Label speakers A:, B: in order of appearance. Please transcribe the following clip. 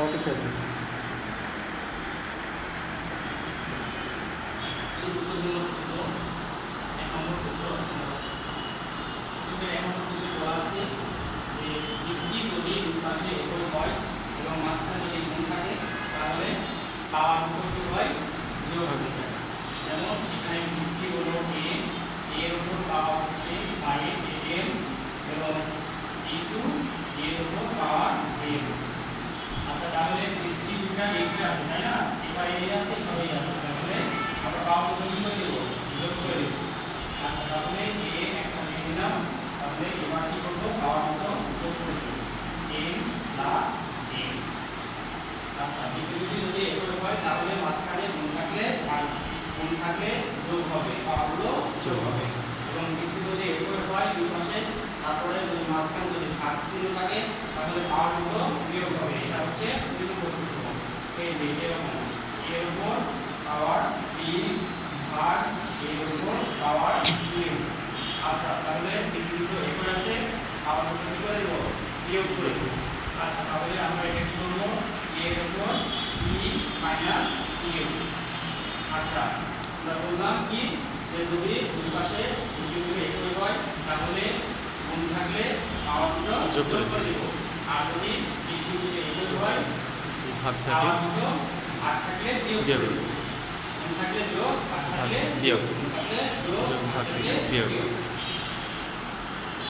A: পাওয়ারটা শেষ।
B: এবং মাঝখানে যদি গুণ থাকে তাহলে পাওয়ার উপর হয় যোগ হবে। যেমন এখানে 50 হলো a, এর উপর পাওয়ার হচ্ছে 5am এবং e2 এর উপর পাওয়ার m। আচ্ছা, তাহলে 50 দুটা একটা আছে তাই না, এবার a আছে এবার a আছে, তাহলে আমরা পাওয়ার কত কি করে দেব, যোগ করে দেব। আচ্ছা, তাহলে a একটা নিয়ে নিলাম, তাহলে এবার কি করব, পাওয়ার কত যোগ করে দেব, m প্লাস m। আচ্ছা, বিপরীতে যদি এভাবে হয় তাহলে মাঝখানে গুণ থাকলে আর গুণ থাকলে যোগ হবে, পাওয়ারগুলো যোগ হবে। এবং বিপরীতে যদি এভাবে হয় দুই পাশে, তারপরে যদি মাঝখানে যদি ভাগ চিহ্ন থাকে তাহলে পাওয়ারগুলো বিয়োগ হবে। এটা হচ্ছে দ্বিতীয় সূত্র। এই যে এরকম এর উপর পাওয়ার 3 ভাগ এর উপর পাওয়ার 2। আচ্ছা, তাহলে বিপরীতে এভাবে আছে, পাওয়ার কি করে দেব, বিয়োগ করে দেব। আচ্ছা, তাহলে আমরা এটা কি করব, এর উপর e মাইনাস e। আচ্ছা, আমরা বললাম কি যে যদি দুই পাশে বিপরীতে একই হয় তাহলে গুণ থাকলে পাওয়ারগুলো যোগ করে দেব, আর যদি বিপরীতে একই হয়
A: ভাগ থাকে
B: ভাগ থাকলে বিয়োগ
A: বিয়োগ,
B: গুণ থাকলে যোগ, ভাগ থাকলে
A: বিয়োগ,
B: গুণ থাকলে যোগ,
A: ভাগ থেকে বিয়োগ।